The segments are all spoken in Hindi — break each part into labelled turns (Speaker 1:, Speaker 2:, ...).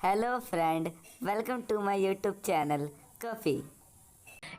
Speaker 1: Hello friend, welcome to my YouTube channel coffee.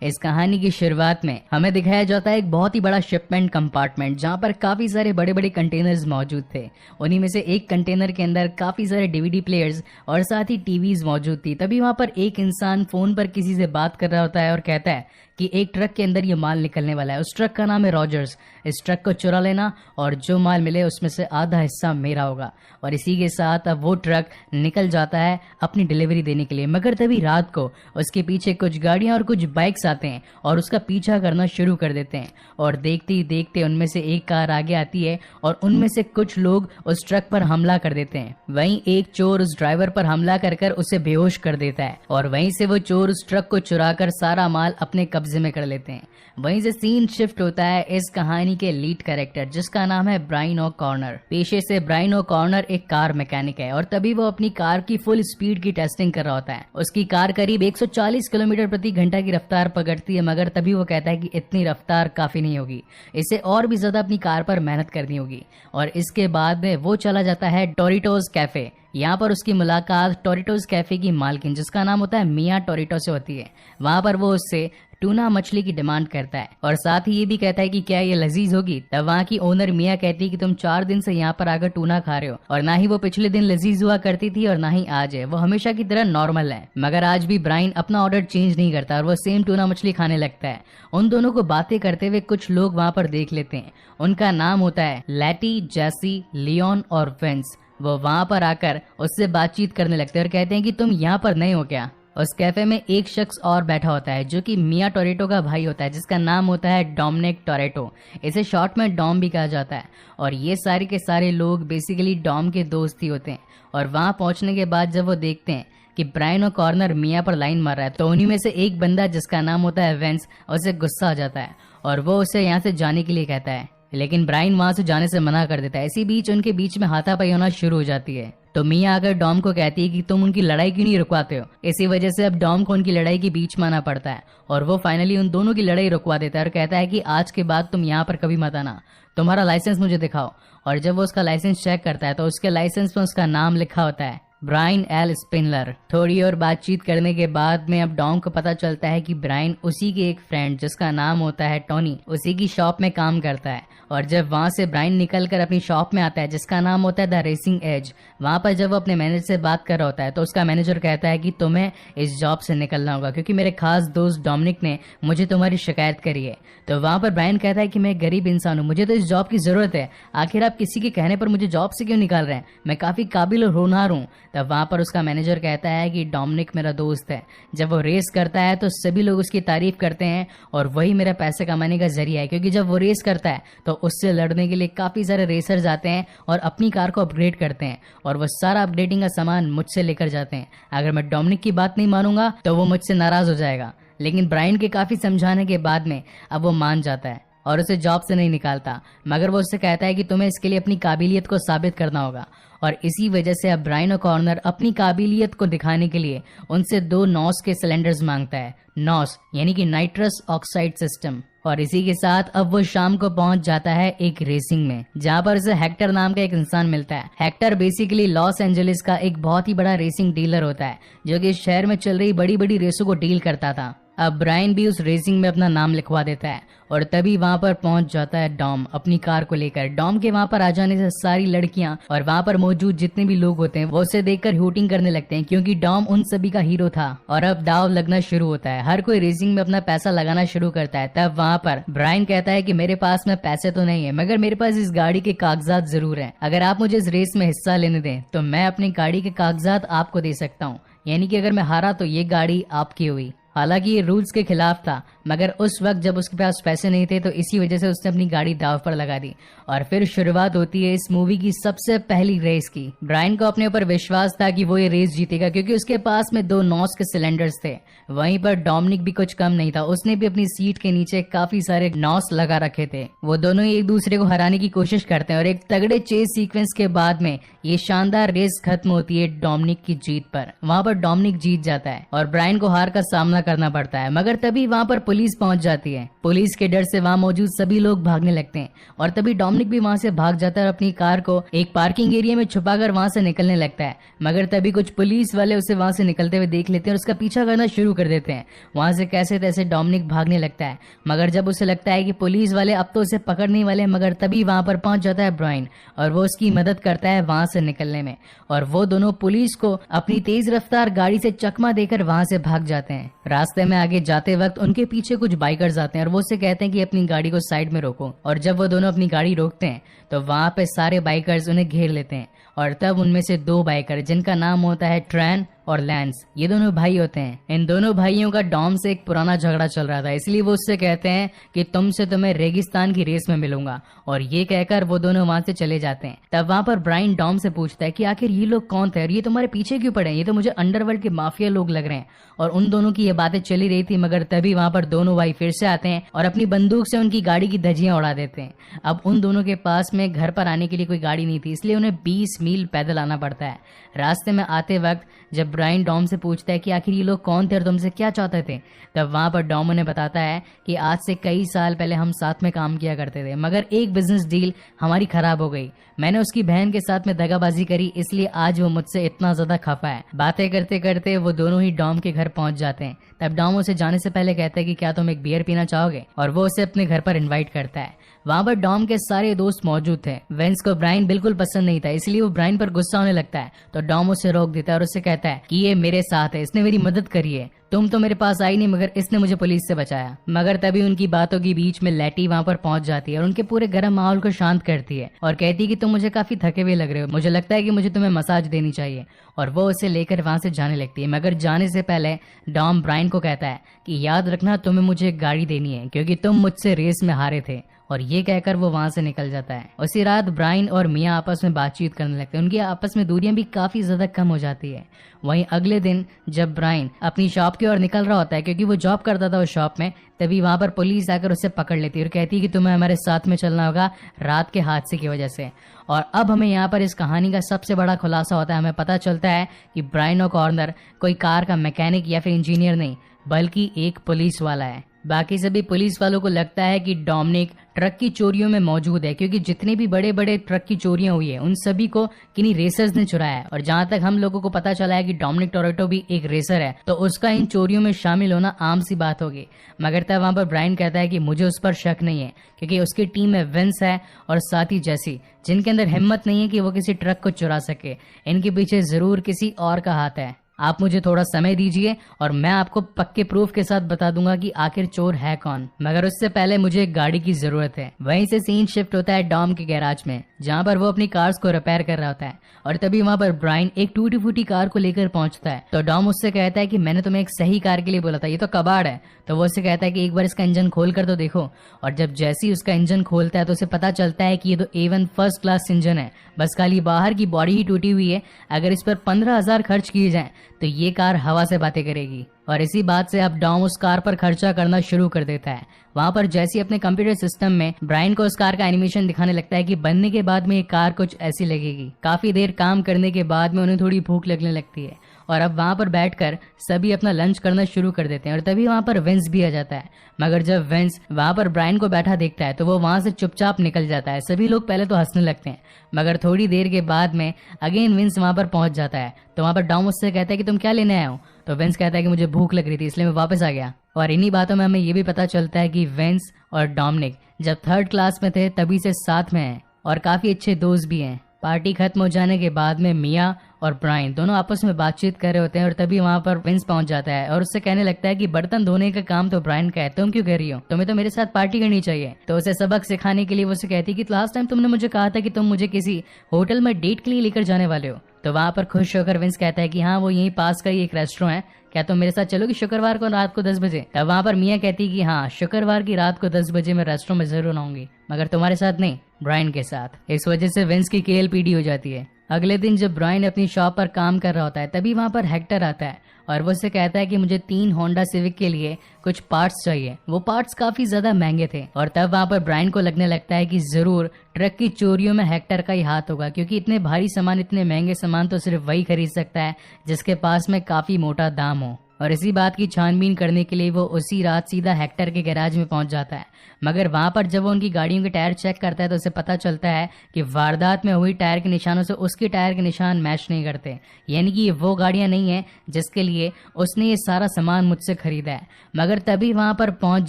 Speaker 2: इस कहानी की शुरुआत में हमें दिखाया जाता है एक बहुत ही बड़ा शिपमेंट कंपार्टमेंट जहां पर काफी सारे बड़े बड़े कंटेनर्स मौजूद थे। उन्हीं में से एक कंटेनर के अंदर काफी सारे डीवीडी प्लेयर्स और साथ ही टीवीज मौजूद थी। तभी वहां पर एक इंसान फोन पर किसी से बात कर रहा होता है और कहता है कि एक ट्रक के अंदर ये माल निकलने वाला है। उस ट्रक का नाम है रॉजर्स। इस ट्रक को चुरा लेना और जो माल मिले उसमें से आधा हिस्सा मेरा होगा। और इसी के साथ अब वो ट्रक निकल जाता है अपनी डिलीवरी देने के लिए। मगर तभी रात को उसके पीछे कुछ गाड़ियां और कुछ बाइक्स आते हैं और उसका पीछा करना शुरू कर देते हैं। और देखते ही देखते उनमें से एक कार आगे आती है और उनमें से कुछ लोग उस ट्रक पर हमला कर देते हैं। वहीं एक चोर उस ड्राइवर पर हमला कर उसे बेहोश कर देता है और वहीं से वो चोर उस ट्रक को चुराकर सारा माल अपने कब्जे में कर लेते हैं। वहीं से सीन शिफ्ट होता है इस कहानी के लीड कैरेक्टर जिसका नाम है ब्रायन ओ'कॉर्नर। पेशे से ब्रायन ओ'कॉर्नर एक कार मैकेनिक है और तभी वो अपनी कार की फुल स्पीड की टेस्टिंग कर रहा होता है। उसकी कार करीब 140 किलोमीटर प्रति घंटा की रफ्तार पकड़ती है, मगर तभी वो कहता है कि इतनी रफ्तार काफी नहीं होगी, इसे और भी ज्यादा अपनी कार पर मेहनत करनी होगी। और इसके बाद में वो चला जाता है टोरिटोज कैफे। यहाँ पर उसकी मुलाकात टोरिटोज कैफे की मालकिन जिसका नाम होता है मिया टोरिटो से होती है। वहाँ पर वो उससे टूना मछली की डिमांड करता है और साथ ही ये भी कहता है कि क्या ये लजीज होगी। तब वहाँ की ओनर मिया कहती है कि तुम 4 दिन से यहाँ पर आकर टूना खा रहे हो और ना ही वो पिछले दिन लजीज हुआ करती थी और ना ही आज है। वो हमेशा की तरह नॉर्मल है, मगर आज भी ब्रायन अपना ऑर्डर चेंज नहीं करता और वो सेम टूना मछली खाने लगता है। उन दोनों को बातें करते हुए कुछ लोग वहाँ पर देख लेते हैं। उनका नाम होता है लैटी, जैसी, लियोन और विंस। वो वहाँ पर आकर उससे बातचीत करने लगते हैं और कहते हैं कि तुम यहाँ पर नए हो क्या। उस कैफे में एक शख्स और बैठा होता है जो कि मिया टोरेटो का भाई होता है जिसका नाम होता है डोमिनिक टोरेटो। इसे शॉर्ट में डॉम भी कहा जाता है। और ये सारे के सारे लोग बेसिकली डॉम के दोस्त ही होते हैं। और वहाँ पहुँचने के बाद जब वो देखते हैं कि ब्रायन ओ'कॉर्नर मिया पर लाइन मार रहा है तो उन्हीं में से एक बंदा जिसका नाम होता है वेंस, उसे गुस्सा आ जाता है और वो उसे यहाँ से जाने के लिए कहता है, लेकिन ब्रायन वहां से जाने से मना कर देता है। इसी बीच उनके बीच में हाथापाई होना शुरू हो जाती है। तो मिया आकर डॉम को कहती है कि तुम उनकी लड़ाई क्यों नहीं रुकवाते हो। इसी वजह से अब डॉम को उनकी लड़ाई के बीच में आना पड़ता है और वो फाइनली उन दोनों की लड़ाई रुकवा देता है और कहता है कि आज के बाद तुम यहाँ पर कभी मत आना, तुम्हारा लाइसेंस मुझे दिखाओ। और जब वो उसका लाइसेंस चेक करता है तो उसके लाइसेंस में उसका नाम लिखा होता है ब्रायन एल स्पिनलर। थोड़ी और बातचीत करने के बाद में अब डॉम को पता चलता है कि ब्रायन उसी के एक फ्रेंड जिसका नाम होता है टोनी, उसी की शॉप में काम करता है। और जब वहां से ब्रायन निकलकर अपनी शॉप में आता है जिसका नाम होता है द रेसिंग एज, वहां पर जब वो अपने मैनेजर से बात कर रहा होता है तो उसका मैनेजर कहता है कि तुम्हें इस जॉब से निकलना होगा क्योंकि मेरे खास दोस्त डोमिनिक ने मुझे तुम्हारी शिकायत करी है। तो वहां पर ब्रायन कहता है कि मैं गरीब इंसान हूँ, मुझे तो इस जॉब की जरूरत है, आखिर आप किसी के कहने पर मुझे जॉब से क्यों निकाल रहे हैं, मैं काफी काबिल और होनहार हूँ। तब वहां पर उसका मैनेजर कहता है कि डोमिनिक मेरा दोस्त है, जब वो रेस करता है तो सभी लोग उसकी तारीफ करते हैं और वही मेरा पैसे कमाने का जरिया है, क्योंकि जब वो रेस करता है तो उससे लड़ने के लिए काफी सारे रेसर्स आते हैं और अपनी कार को अपग्रेड करते हैं और वो सारा अपग्रेडिंग का सामान मुझसे लेकर जाते हैं। अगर मैं डोमिनिक की बात नहीं मानूंगा तो वो मुझसे नाराज हो जाएगा। लेकिन ब्रायन के काफी समझाने के बाद में अब वो मान जाता है और उसे जॉब से नहीं निकालता, मगर वो उससे कहता है कि तुम्हें इसके लिए अपनी काबिलियत को साबित करना होगा। और इसी वजह से अब ब्रायन ओ'कॉर्नर अपनी काबिलियत को दिखाने के लिए उनसे 2 नॉस के सिलेंडर्स मांगता है। नॉस यानी कि नाइट्रस ऑक्साइड सिस्टम। और इसी के साथ अब वो शाम को पहुंच जाता है एक रेसिंग में जहां पर उसे हेक्टर नाम का एक इंसान मिलता है। हेक्टर बेसिकली लॉस एंजलिस का एक बहुत ही बड़ा रेसिंग डीलर होता है जो कि इस शहर में चल रही बड़ी बड़ी रेसों को डील करता था। अब ब्रायन भी उस रेसिंग में अपना नाम लिखवा देता है और तभी वहां पर पहुंच जाता है डॉम अपनी कार को लेकर। डॉम के वहां पर आ जाने से सारी लड़कियां और वहां पर मौजूद जितने भी लोग होते हैं वो उसे देखकर हूटिंग करने लगते हैं क्योंकि डॉम उन सभी का हीरो था। और अब दाव लगना शुरू होता है, हर कोई रेसिंग में अपना पैसा लगाना शुरू करता है। तब वहां पर ब्रायन कहता है कि मेरे पास में पैसे तो नहीं है, मगर मेरे पास इस गाड़ी के कागजात जरूर है, अगर आप मुझे इस रेस में हिस्सा लेने दें तो मैं अपनी गाड़ी के कागजात आपको दे सकता हूँ, यानी कि अगर मैं हारा तो ये गाड़ी आपकी हुई। हालांकि ये रूल्स के खिलाफ था, मगर उस वक्त जब उसके पास पैसे नहीं थे तो इसी वजह से उसने अपनी गाड़ी दाव पर लगा दी। और फिर शुरुआत होती है इस मूवी की सबसे पहली रेस की। ब्रायन को अपने ऊपर विश्वास था कि वो ये रेस जीतेगा क्योंकि उसके पास में 2 नॉस के सिलेंडर्स थे। वहीं पर डोमिनिक भी कुछ कम नहीं था, उसने भी अपनी सीट के नीचे काफी सारे नॉस लगा रखे थे। वो दोनों ही एक दूसरे को हराने की कोशिश करते हैं और एक तगड़े चेस सीक्वेंस के बाद में ये शानदार रेस खत्म होती है डोमिनिक की जीत पर। वहां पर डोमिनिक जीत जाता है और ब्रायन को हार का सामना करना पड़ता है। मगर तभी वहाँ पर पुलिस पहुंच जाती है। पुलिस के डर से वहाँ मौजूद सभी लोग भागने लगते हैं और तभी डोमिनिक भी वहाँ से भाग जाता है और अपनी कार को एक पार्किंग एरिया में छुपाकर वहाँ से निकलने लगता है। मगर तभी कुछ पुलिस वाले उसे वहाँ से निकलते हुए देख लेते हैं और उसका पीछा करना शुरू कर देते हैं। वहाँ से कैसे तैसे डोमिनिक भागने लगता है, मगर जब उसे लगता है कि पुलिस वाले अब तो उसे पकड़ने वाले, मगर तभी वहाँ पर पहुंच जाता है ब्रायन और वो उसकी मदद करता है वहाँ से निकलने में। और वो दोनों पुलिस को अपनी तेज रफ्तार गाड़ी से चकमा देकर वहाँ से भाग जाते हैं। रास्ते में आगे जाते वक्त उनके पीछे कुछ बाइकर्स आते हैं और वो उससे कहते हैं कि अपनी गाड़ी को साइड में रोको। और जब वो दोनों अपनी गाड़ी रोकते हैं तो वहाँ पे सारे बाइकर्स उन्हें घेर लेते हैं और तब उनमें से दो बाइकर जिनका नाम होता है ट्रैन और लैंस, ये दोनों भाई होते हैं। इन दोनों भाइयों का डॉम से एक पुराना झगड़ा चल रहा था, इसलिए वो उससे कहते हैं कि तुमसे तो मैं रेगिस्तान की रेस में मिलूंगा। और ये कहकर वो दोनों वहां से चले जाते हैं। तब वहां पर ब्रायन डॉम से पूछता है कि आखिर ये लोग कौन थे और ये तुम्हारे पीछे क्यों पड़े, ये तो मुझे अंडरवर्ल्ड के माफिया लोग लग रहे हैं। और उन दोनों की ये बातें चली रही थी, मगर तभी वहां पर दोनों भाई फिर से आते हैं और अपनी बंदूक से उनकी गाड़ी की धज्जियां उड़ा देते हैं। अब उन दोनों के पास में घर पर आने के लिए कोई गाड़ी नहीं थी, इसलिए उन्हें 20 मील पैदल आना पड़ता है। रास्ते में आते वक्त जब ब्रायन डॉम से पूछता है कि आखिर ये लोग कौन थे और तुमसे क्या चाहते थे, तब वहां पर डॉम उन्हें बताता है कि आज से कई साल पहले हम साथ में काम किया करते थे, मगर एक बिजनेस डील हमारी खराब हो गई। मैंने उसकी बहन के साथ में दगाबाजी करी, इसलिए आज वो मुझसे इतना ज्यादा खफा है। बातें करते करते वो दोनों ही डॉम के घर पहुंच जाते हैं। तब डॉम उसे जाने से पहले कहता है कि क्या तुम एक बियर पीना चाहोगे, और वो उसे अपने घर पर इन्वाइट करता है। वहां पर डॉम के सारे दोस्त मौजूद थे। वेंस को ब्रायन बिल्कुल पसंद नहीं था, इसलिए वो ब्रायन पर गुस्सा होने लगता है। तो डॉम उसे रोक देता है और उससे कहता है कि ये मेरे साथ है, इसने मेरी मदद करी है, तुम तो मेरे पास आई नहीं, मगर इसने मुझे पुलिस से बचाया। मगर तभी उनकी बातों के बीच में लेटी वहां पर पहुंच जाती है और उनके पूरे गर्म माहौल को शांत करती है और कहती है कि तुम मुझे काफी थके हुए लग रहे हो, मुझे लगता है कि मुझे तुम्हें मसाज देनी चाहिए। और वो उसे लेकर वहां से जाने लगती है। मगर जाने से पहले डॉम ब्रायन को कहता है कि याद रखना तुम्हें मुझे एक गाड़ी देनी है, क्योंकि तुम मुझसे रेस में हारे थे। और ये कहकर वो वहां से निकल जाता है। उसी रात ब्रायन और मिया आपस में बातचीत करने लगते हैं। उनकी आपस में दूरियां भी काफी ज्यादा कम हो जाती है। वहीं अगले दिन जब ब्रायन अपनी शॉप की ओर निकल रहा होता है, क्योंकि वो जॉब करता था उस शॉप में, तभी वहां पर पुलिस आकर उसे पकड़ लेती है और कहती है कि तुम्हें हमारे साथ में चलना होगा रात के हादसे की वजह से। और अब हमें यहाँ पर इस कहानी का सबसे बड़ा खुलासा होता है। हमें पता चलता है कि ब्रायन ओ'कॉर्नर कोई कार का मैकेनिक या फिर इंजीनियर नहीं, बल्कि एक पुलिस वाला है। बाकी सभी पुलिस वालों को लगता है कि डोमिनिक ट्रक की चोरियों में मौजूद है, क्योंकि जितने भी बड़े बड़े ट्रक की चोरियां हुई है उन सभी को किन्हीं रेसर्स ने चुराया है। और जहां तक हम लोगों को पता चला है कि डोमिनिक टोरेटो भी एक रेसर है, तो उसका इन चोरियों में शामिल होना आम सी बात होगी। मगर तब वहां पर ब्रायन कहता है कि मुझे उस पर शक नहीं है, क्योंकि उसकी टीम में विंस है और साथ ही जैसी, जिनके अंदर हिम्मत नहीं है कि वो किसी ट्रक को चुरा सके। इनके पीछे जरूर किसी और का हाथ है। आप मुझे थोड़ा समय दीजिए और मैं आपको पक्के प्रूफ के साथ बता दूंगा कि आखिर चोर है कौन, मगर उससे पहले मुझे एक गाड़ी की जरूरत है। वहीं से सीन शिफ्ट होता है डॉम के गैराज में, जहां पर वो अपनी कार्स को रिपेयर कर रहा होता है। और तभी वहां पर ब्रायन एक टूटी फूटी कार को लेकर पहुंचता है। तो डॉम उससे कहता है कि मैंने तुम्हें एक सही कार के लिए बोला था, ये तो कबाड़ है। तो वो उससे कहता है कि एक बार इसका इंजन खोल कर तो देखो। और जब जैसे ही उसका इंजन खोलता है तो उसे पता चलता है कि ये तो A1 फर्स्ट क्लास इंजन है, बस खाली बाहर की बॉडी ही टूटी हुई है। अगर इस पर 15,000 खर्च किए जाएं तो ये कार हवा से बातें करेगी। और इसी बात से अब डॉम उस कार पर खर्चा करना शुरू कर देता है। वहां पर जैसे अपने कंप्यूटर सिस्टम में ब्रायन को उस कार का एनिमेशन दिखाने लगता है कि बनने के बाद में ये कार कुछ ऐसी लगेगी। काफी देर काम करने के बाद में उन्हें थोड़ी भूख लगने लगती है और अब वहां पर बैठकर सभी अपना लंच करना शुरू कर देते हैं। और तभी वहां पर विंस भी आ जाता है। मगर जब विंस वहां पर ब्रायन को बैठा देखता है तो वो वहां से चुपचाप निकल जाता है। सभी लोग पहले तो हंसने लगते हैं, मगर थोड़ी देर के बाद में अगेन विंस वहां पर पहुंच जाता है। तो वहां पर डॉम उससे कहता है कि तुम क्या लेने आए हो। तो विंस कहता है कि मुझे भूख लग रही थी, इसलिए मैं वापस आ गया। और इन्हीं बातों में हमें ये भी पता चलता है कि विंस और डोमिनिक जब 3rd क्लास में थे तभी से साथ में हैं और काफी अच्छे दोस्त भी हैं। पार्टी खत्म हो जाने के बाद में मिया और ब्रायन दोनों आपस में बातचीत कर रहे होते हैं और तभी वहां पर विंस पहुंच जाता है और उससे कहने लगता है कि बर्तन धोने का काम तो ब्रायन का है, तुम क्यों कर रही हो, तुम्हें तो मेरे साथ पार्टी करनी चाहिए। तो उसे सबक सिखाने के लिए वो उसे कहती है कि लास्ट टाइम तुमने मुझे कहा था कि तुम मुझे किसी होटल में डेट के लिए लेकर जाने वाले हो। तो वहां पर खुश होकर विंस कहता है कि हाँ, वो यहीं पास का ही एक रेस्टोरेंट है, क्या तुम मेरे साथ चलोगी शुक्रवार को रात को 10 बजे। तब वहां पर मिया कहती है कि हाँ, शुक्रवार की रात को 10 बजे मैं रेस्टोरेंट में जरूर आऊंगी, मगर तुम्हारे साथ नहीं, ब्रायन के साथ। इस वजह से विंस की KLPD हो जाती है। अगले दिन जब ब्रायन अपनी शॉप पर काम कर रहा होता है तभी वहां पर हेक्टर आता है और वो उससे कहता है कि मुझे 3 होंडा सिविक के लिए कुछ पार्ट्स चाहिए। वो पार्ट्स काफी ज्यादा महंगे थे और तब वहां पर ब्रायन को लगने लगता है कि जरूर ट्रक की चोरियों में हेक्टर का ही हाथ होगा, क्योंकि इतने भारी सामान, इतने महंगे सामान तो सिर्फ वही खरीद सकता है जिसके पास में काफी मोटा दाम हो। और इसी बात की छानबीन करने के लिए वो उसी रात सीधा हेक्टर के गैराज में पहुंच जाता है। मगर वहां पर जब वो उनकी गाड़ियों के टायर चेक करता है तो उसे पता चलता है कि वारदात में हुई टायर के निशानों से उसके टायर के निशान मैच नहीं करते, यानी कि ये वो गाड़ियां नहीं है जिसके लिए उसने ये सारा सामान मुझसे खरीदा है। मगर तभी वहां पर पहुंच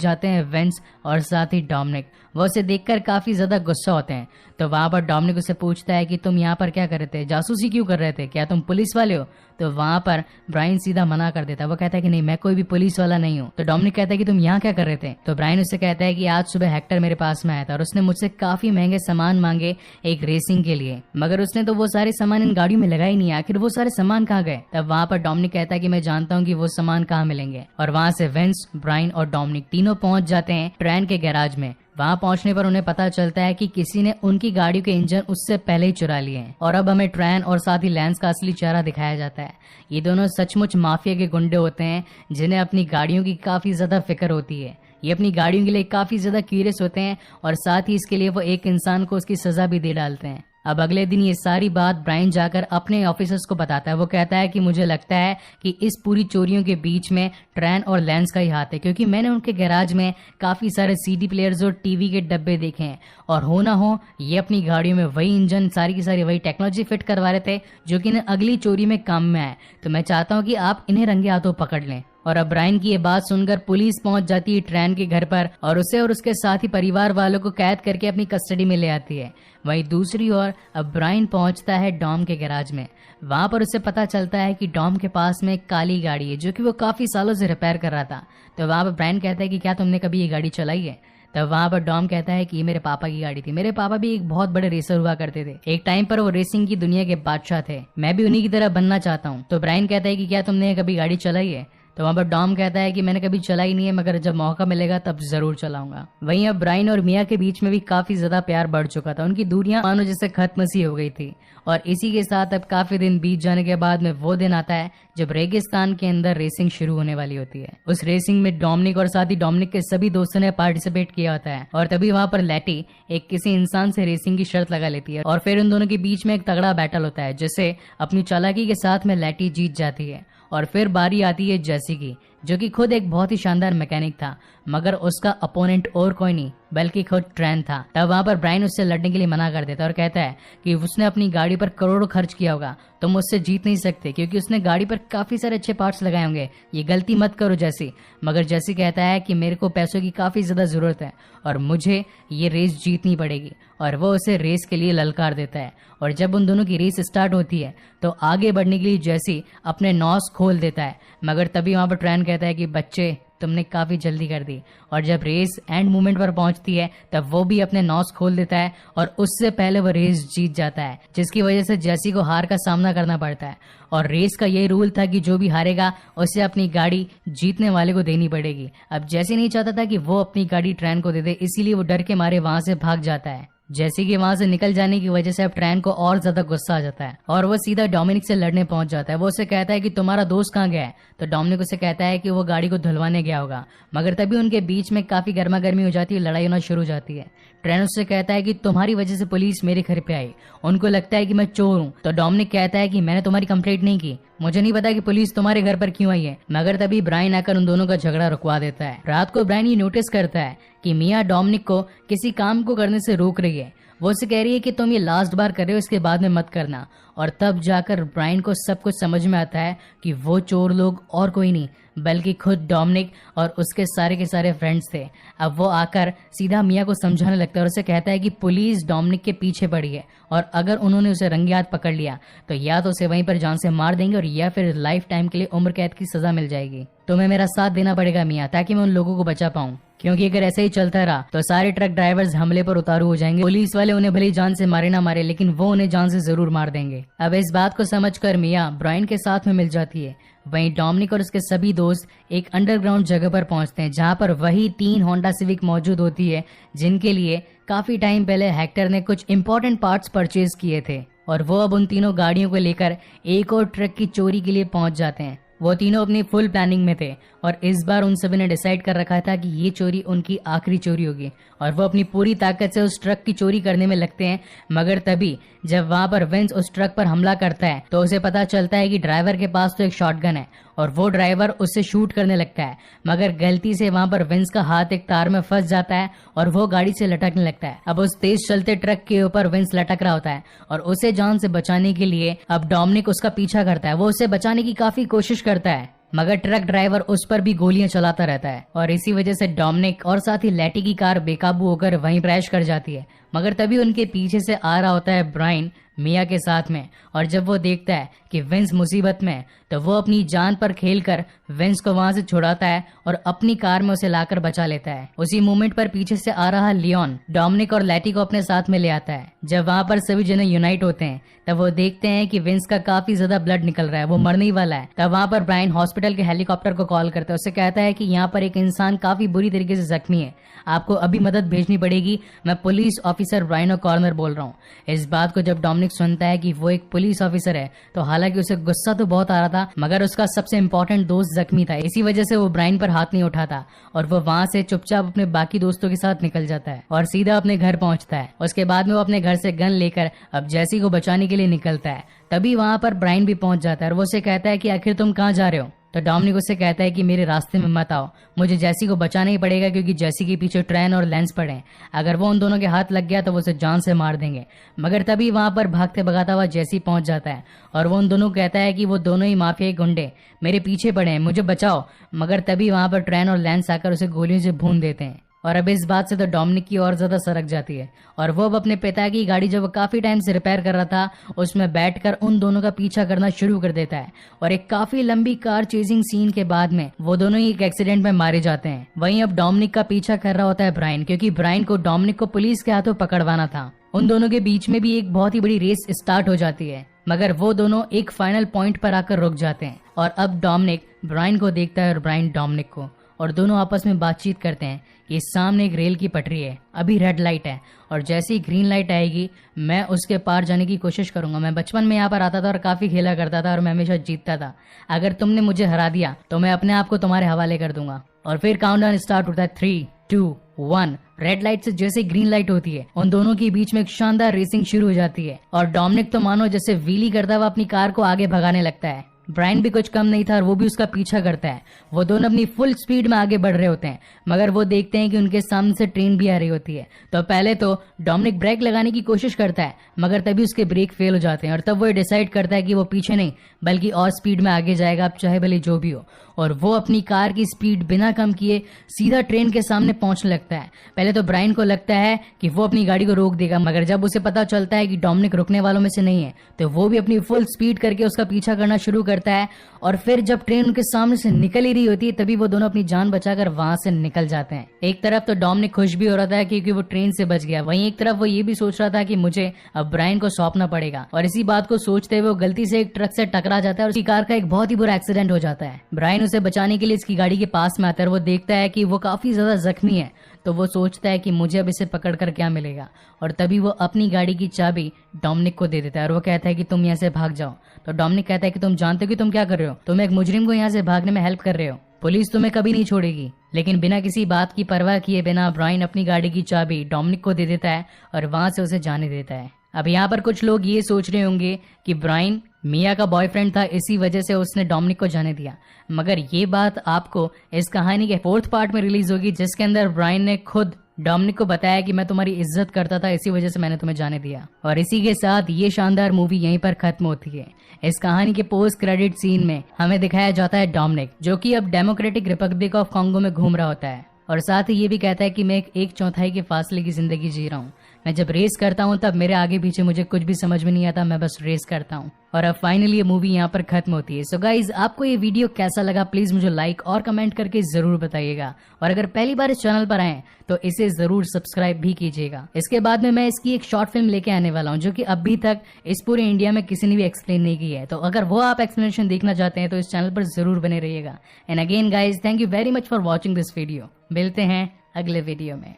Speaker 2: जाते हैं वेंस और साथ ही डोमिनिक। वो उसे देखकर काफी ज्यादा गुस्सा होते हैं। तो वहां पर डोमिनिक उसे पूछता है कि तुम यहाँ पर क्या कर रहे थे, जासूसी क्यों कर रहे थे, क्या तुम पुलिस वाले हो? तो वहां पर ब्रायन सीधा मना कर देता है। वो कहता है कि नहीं, मैं कोई भी पुलिस वाला नहीं हूँ। तो डोमिनिक कहता है कि तुम यहाँ क्या कर रहे थे? तो ब्रायन उससे कहता है कि आज सुबह हेक्टर मेरे पास में आया था और उसने मुझसे काफी महंगे सामान मांगे एक रेसिंग के लिए, मगर उसने तो वो सारे सामान इन गाड़ियों में लगा ही नहीं। आखिर वो सारे सामान कहाँ गए? तब वहां पर डोमिनिक कहता है कि मैं जानता हूँ कि वो सामान कहाँ मिलेंगे। और वहां से वेंस, ब्रायन और डोमिनिक तीनों पहुंच जाते हैं ट्रेन के गैराज में। वहां पहुंचने पर उन्हें पता चलता है कि किसी ने उनकी गाड़ियों के इंजन उससे पहले ही चुरा लिए हैं। और अब हमें ट्रेन और साथ ही लैंस का असली चेहरा दिखाया जाता है। ये दोनों सचमुच माफिया के गुंडे होते हैं जिन्हें अपनी गाड़ियों की काफी ज्यादा फिक्र होती है। ये अपनी गाड़ियों के लिए काफी ज्यादा क्यूरियस होते हैं और साथ ही इसके लिए वो एक इंसान को उसकी सजा भी दे डालते हैं। अब अगले दिन ये सारी बात ब्रायन जाकर अपने ऑफिसर्स को बताता है। वो कहता है कि मुझे लगता है कि इस पूरी चोरियों के बीच में ट्रेन और लैंस का ही हाथ है, क्योंकि मैंने उनके गैराज में काफी सारे सीडी प्लेयर्स और टीवी के डब्बे देखे हैं और हो ना हो ये अपनी गाड़ियों में वही इंजन, सारी की सारी वही टेक्नोलॉजी फिट करवा रहे थे जो कि इन्हें अगली चोरी में काम में आए। तो मैं चाहता हूँ कि आप इन्हें रंगे हाथों पकड़ लें। और अब ब्रायन की ये बात सुनकर पुलिस पहुंच जाती है ट्रेन के घर पर और उसे और उसके साथ ही परिवार वालों को कैद करके अपनी कस्टडी में ले आती है। वहीं दूसरी ओर अब ब्रायन पहुंचता है डॉम के गैराज में। वहां पर उसे पता चलता है कि डॉम के पास में एक काली गाड़ी है जो कि वो काफी सालों से रिपेयर कर रहा था। तो वहां पर ब्रायन कहता है कि क्या तुमने कभी ये गाड़ी चलाई है? तब वहां पर डॉम कहता है कि ये मेरे पापा की गाड़ी थी, मेरे पापा भी एक बहुत बड़े रेसर हुआ करते थे, एक टाइम पर वो रेसिंग की दुनिया के बादशाह थे, मैं भी उन्हीं की तरह बनना चाहता हूँ। तो ब्रायन कहता है कि क्या तुमने कभी गाड़ी चलाई है? तो वहां पर डॉम कहता है कि मैंने कभी चलाई नहीं है, मगर जब मौका मिलेगा तब जरूर चलाऊंगा। वहीं अब ब्रायन और मिया के बीच में भी काफी ज्यादा प्यार बढ़ चुका था। उनकी दूरियां मानो जैसे खत्म सी हो गई थी। और इसी के साथ अब काफी दिन बीत जाने के बाद में वो दिन आता है जब रेगिस्तान के अंदर रेसिंग शुरू होने वाली होती है। उस रेसिंग में डोमिनिक और साथ ही डोमिनिक के सभी दोस्तों ने पार्टिसिपेट किया होता है। और तभी वहां पर लैटी एक किसी इंसान से रेसिंग की शर्त लगा लेती है और फिर उन दोनों के बीच में एक तगड़ा बैटल होता है जिसे अपनी चालाकी के साथ में लैटी जीत जाती है। और फिर बारी आती है जेसी की, जो कि खुद एक बहुत ही शानदार मैकेनिक था, मगर उसका अपोनेंट और कोई नहीं बल्कि खुद ट्रेन था। तब वहां पर ब्रायन उससे लड़ने के लिए मना कर देता है और कहता है कि उसने अपनी गाड़ी पर करोड़ों खर्च किया होगा, तुम उससे जीत नहीं सकते क्योंकि उसने गाड़ी पर काफी सारे अच्छे पार्ट्स लगाए होंगे, ये गलती मत करो जैसी। मगर जैसी कहता है कि मेरे को पैसों की काफी ज्यादा जरूरत है और मुझे ये रेस जीतनी पड़ेगी। और वो उसे रेस के लिए ललकार देता है। और जब उन दोनों की रेस स्टार्ट होती है तो आगे बढ़ने के लिए जैसी अपने नॉस खोल देता है। मगर तभी वहां पर ट्रेन कहता है कि बच्चे तुमने काफी जल्दी कर दी। और जब रेस एंड मूवमेंट पर पहुंचती है तब वो भी अपने नॉस खोल देता है और उससे पहले वो रेस जीत जाता है, जिसकी वजह से जेसी को हार का सामना करना पड़ता है। और रेस का यही रूल था कि जो भी हारेगा उसे अपनी गाड़ी जीतने वाले को देनी पड़ेगी। अब जेसी नहीं चाहता था कि वो अपनी गाड़ी ट्रेन को दे दे, इसीलिए वो डर के मारे वहां से भाग जाता है। जैसे कि वहां से निकल जाने की वजह से अब ट्रेन को और ज्यादा गुस्सा आ जाता है और वो सीधा डोमिनिक से लड़ने पहुंच जाता है। वो उसे कहता है कि तुम्हारा दोस्त कहाँ गया है? तो डोमिनिक उसे कहता है कि वो गाड़ी को धुलवाने गया होगा। मगर तभी उनके बीच में काफी गर्मा गर्मी हो जाती है, लड़ाई होना शुरू हो जाती है। ट्रेन उससे कहता है कि तुम्हारी वजह से पुलिस मेरे घर पे आई, उनको लगता है कि मैं चोर हूँ। तो डोमिनिक कहता है कि मैंने तुम्हारी कंप्लेंट नहीं की, मुझे नहीं पता कि पुलिस तुम्हारे घर पर क्यों आई है। मगर तभी ब्रायन आकर उन दोनों का झगड़ा रुकवा देता है। रात को ब्रायन ये नोटिस करता है कि मिया डोमिनिक को किसी काम को करने से रोक रही है। वो उसे कह रही है कि तुम ये लास्ट बार कर रहे हो, इसके बाद में मत करना। और तब जाकर ब्रायन को सब कुछ समझ में आता है कि वो चोर लोग और कोई नहीं बल्कि खुद डोमिनिक और उसके सारे के सारे फ्रेंड्स थे। अब वो आकर सीधा मिया को समझाने लगता है और उसे कहता है कि पुलिस डोमिनिक के पीछे पड़ी है और अगर उन्होंने उसे रंगे हाथ पकड़ लिया तो या तो उसे वहीं पर जान से मार देंगे और या फिर लाइफ टाइम के लिए उम्र कैद की सजा मिल जाएगी। तुम्हें मेरा साथ देना पड़ेगा मिया, ताकि मैं उन लोगों को बचा पाऊं, क्योंकि अगर ऐसे ही चलता रहा तो सारे ट्रक ड्राइवर्स हमले पर उतारू हो जाएंगे। पुलिस वाले उन्हें भले जान से मारे ना मारे, लेकिन वो उन्हें जान से जरूर मार देंगे। अब इस बात को समझकर मिया ब्रायन के साथ में मिल जाती है। वहीं डोमिनिक और उसके सभी दोस्त एक अंडरग्राउंड जगह पर पहुंचते हैं जहां पर वही 3 होंडा सिविक मौजूद होती है जिनके लिए काफी टाइम पहले हेक्टर ने कुछ इंपॉर्टेंट पार्ट्स परचेज किए थे। और वो अब उन तीनों गाड़ियों को लेकर एक और ट्रक की चोरी के लिए पहुंच जाते हैं। वो तीनों अपनी फुल प्लानिंग में थे और इस बार उन सभी ने डिसाइड कर रखा था कि ये चोरी उनकी आखिरी चोरी होगी और वो अपनी पूरी ताकत से उस ट्रक की चोरी करने में लगते हैं। मगर तभी जब वहां पर वेंस उस ट्रक पर हमला करता है तो उसे पता चलता है कि ड्राइवर के पास तो एक शॉटगन है और वो ड्राइवर उससे शूट करने लगता है, मगर गलती से वहां पर विंस का हाथ एक तार में फंस जाता है और वो गाड़ी से लटकने लगता है। अब उस तेज चलते ट्रक के ऊपर विंस लटक रहा होता है और उसे जान से बचाने के लिए अब डोमिनिक उसका पीछा करता है। वो उसे बचाने की काफी कोशिश करता है, मगर ट्रक ड्राइवर उस पर भी गोलियां चलाता रहता है और इसी वजह से डोमिनिक और साथ ही लैटी की कार बेकाबू होकर वहीं क्रैश कर जाती है। मगर तभी उनके पीछे से आ रहा होता है ब्रायन मिया के साथ में, और जब वो देखता है कि विंस मुसीबत में, तो वो अपनी जान पर खेलकर विंस को वहां से छुड़ाता है और अपनी कार में उसे लाकर बचा लेता है। उसी मोमेंट पर पीछे से आ रहा लियोन डोमिनिक और लैटी को अपने साथ में ले आता है। जब वहां पर सभी जने यूनाइट होते हैं तब वो देखते हैं कि विंस का काफी ज्यादा ब्लड निकल रहा है, वो मरने ही वाला है। तब वहां पर ब्रायन हॉस्पिटल के हेलीकॉप्टर को कॉल करता है, उससे कहता है कि यहाँ पर एक इंसान काफी बुरी तरीके से जख्मी है, आपको अभी मदद भेजनी पड़ेगी, मैं पुलिस ऑफिसर ब्रायन कॉर्नर बोल रहा हूँ। इस बात को जब डोमिनिक सुनता है कि वो एक पुलिस ऑफिसर है, तो हालांकि उसे गुस्सा तो बहुत आ रहा था, मगर उसका सबसे इम्पोर्टेंट दोस्त जख्मी था, इसी वजह से वो ब्रायन पर हाथ नहीं उठाता और वो वहां से चुपचाप अपने बाकी दोस्तों के साथ निकल जाता है और सीधा अपने घर पहुंचता है। उसके बाद में वो अपने घर से गन लेकर अब जैसी को बचाने के लिए निकलता है। तभी वहां पर ब्रायन भी पहुंच जाता है और वो उसे कहता है कि आखिर तुम कहाँ जा रहे हो। तो डोमिनिक उससे कहता है कि मेरे रास्ते में मत आओ, मुझे जैसी को बचाना ही पड़ेगा क्योंकि जैसी के पीछे ट्रेन और लेंस पड़े हैं, अगर वो उन दोनों के हाथ लग गया तो वो उसे जान से मार देंगे। मगर तभी वहां पर भागते भगाता हुआ जैसी पहुंच जाता है और वो उन दोनों को कहता है कि वो दोनों ही माफिया के गुंडे मेरे पीछे पड़े हैं, मुझे बचाओ। मगर तभी वहां पर ट्रेन और लेंस आकर उसे गोलियों से भून देते हैं और अब इस बात से तो डोमिनिक की और ज्यादा सरक जाती है और वो अब अपने पिता की गाड़ी जो वो काफी टाइम से रिपेयर कर रहा था उसमें बैठकर उन दोनों का पीछा करना शुरू कर देता है। और एक काफी लंबी कार चेजिंग सीन के बाद में वो दोनों ही एक एक्सीडेंट में मारे जाते हैं। वहीं अब डोमिनिक का पीछा कर रहा होता है ब्रायन, क्योंकि ब्रायन को डोमिनिक को पुलिस के हाथों पकड़वाना था। उन दोनों के बीच में भी एक बहुत ही बड़ी रेस स्टार्ट हो जाती है, मगर वो दोनों एक फाइनल पॉइंट पर आकर रुक जाते हैं और अब डोमिनिक ब्रायन को देखता है और ब्रायन डोमिनिक को, और दोनों आपस में बातचीत करते हैं कि सामने एक रेल की पटरी है, अभी रेड लाइट है और जैसे ही ग्रीन लाइट आएगी मैं उसके पार जाने की कोशिश करूंगा। मैं बचपन में यहाँ पर आता था और काफी खेला करता था और मैं हमेशा जीतता था, अगर तुमने मुझे हरा दिया तो मैं अपने आप को तुम्हारे हवाले कर दूंगा। और फिर काउंटडाउन स्टार्ट होता है 3, 2, 1। रेड लाइट से जैसे ग्रीन लाइट होती है उन दोनों के बीच में एक शानदार रेसिंग शुरू हो जाती है और डोमिनिक तो मानो जैसे व्हीली करता हुआ अपनी कार को आगे भगाने लगता है। ब्रायन भी कुछ कम नहीं था और वो भी उसका पीछा करता है। वो दोनों अपनी फुल स्पीड में आगे बढ़ रहे होते हैं, मगर वो देखते हैं कि उनके सामने से ट्रेन भी आ रही होती है। तो पहले तो डोमिनिक ब्रेक लगाने की कोशिश करता है, मगर तभी उसके ब्रेक फेल हो जाते हैं और तब वो डिसाइड करता है कि वो पीछे नहीं बल्कि और स्पीड में आगे जाएगा, अब चाहे भले जो भी हो। और वो अपनी कार की स्पीड बिना कम किए सीधा ट्रेन के सामने पहुंचने लगता है। पहले तो ब्रायन को लगता है कि वो अपनी गाड़ी को रोक देगा, मगर जब उसे पता चलता है कि डोमिनिक रुकने वालों में से नहीं है तो वो भी अपनी फुल स्पीड करके उसका पीछा करना शुरू करता है। और फिर जब ट्रेन उनके सामने से निकल ही रही होती है तभी वो दोनों अपनी जान बचाकर वहां से निकल जाते हैं। एक तरफ तो डोमिनिक खुश भी हो रहा था क्योंकि वो ट्रेन से बच गया, वहीं एक तरफ वो ये भी सोच रहा था कि मुझे अब ब्रायन को सौंपना पड़ेगा। और इसी बात को सोचते हुए वो गलती से एक ट्रक से टकरा जाता है और उसकी कार का एक बहुत ही बुरा एक्सीडेंट हो जाता है। ब्रायन उसे बचाने के लिए इसकी गाड़ी के पास में आता है और वो देखता है कि वो काफी ज्यादा जख्मी है, तो वो सोचता है कि मुझे अब इसे पकड़कर क्या मिलेगा। और तभी वो अपनी गाड़ी की चाबी डोमिनिक को दे देता है और वो कहता है कि तुम यहाँ से भाग जाओ। तो डोमिनिक कहता है कि तुम जानते हो कि तुम क्या कर रहे हो, तुम एक मुजरिम को यहाँ से भागने में हेल्प कर रहे हो, पुलिस तुम्हें कभी नहीं छोड़ेगी। लेकिन बिना किसी बात की परवाह किए बिना ब्रायन अपनी गाड़ी की चाबी डोमिनिक को दे देता है और वहां से उसे जाने देता है। अब यहाँ पर कुछ लोग ये सोच रहे होंगे कि ब्रायन मिया का बॉयफ्रेंड था, इसी वजह से उसने डोमिनिक को जाने दिया, मगर ये बात आपको इस कहानी के 4th पार्ट में रिलीज होगी जिसके अंदर ब्रायन ने खुद डोमिनिक को बताया कि मैं तुम्हारी इज्जत करता था, इसी वजह से मैंने तुम्हें जाने दिया। और इसी के साथ ये शानदार मूवी यहीं पर खत्म होती है। इस कहानी के पोस्ट क्रेडिट सीन में हमें दिखाया जाता है डोमिनिक जो कि अब डेमोक्रेटिक रिपब्लिक ऑफ कॉन्गो में घूम रहा होता है और साथ ही ये भी कहता है कि मैं एक चौथाई के फासले की जिंदगी जी रहा हूँ। मैं जब रेस करता हूँ तब मेरे आगे पीछे मुझे कुछ भी समझ में नहीं आता, मैं बस रेस करता हूँ। और अब फाइनली ये मूवी यहाँ पर खत्म होती है। सो गाइज, आपको ये वीडियो कैसा लगा प्लीज मुझे लाइक और कमेंट करके जरूर बताइएगा और अगर पहली बार इस चैनल पर आए तो इसे जरूर सब्सक्राइब भी कीजिएगा। इसके बाद में मैं इसकी एक शॉर्ट फिल्म लेके आने वाला हूँ जो कि अभी तक इस पूरे इंडिया में किसी ने भी एक्सप्लेन नहीं की है, तो अगर वो आप एक्सप्लेनेशन देखना चाहते हैं तो इस चैनल पर जरूर बने रहिएगा। And again guys, thank you very much for watching this video. मिलते हैं अगले वीडियो में।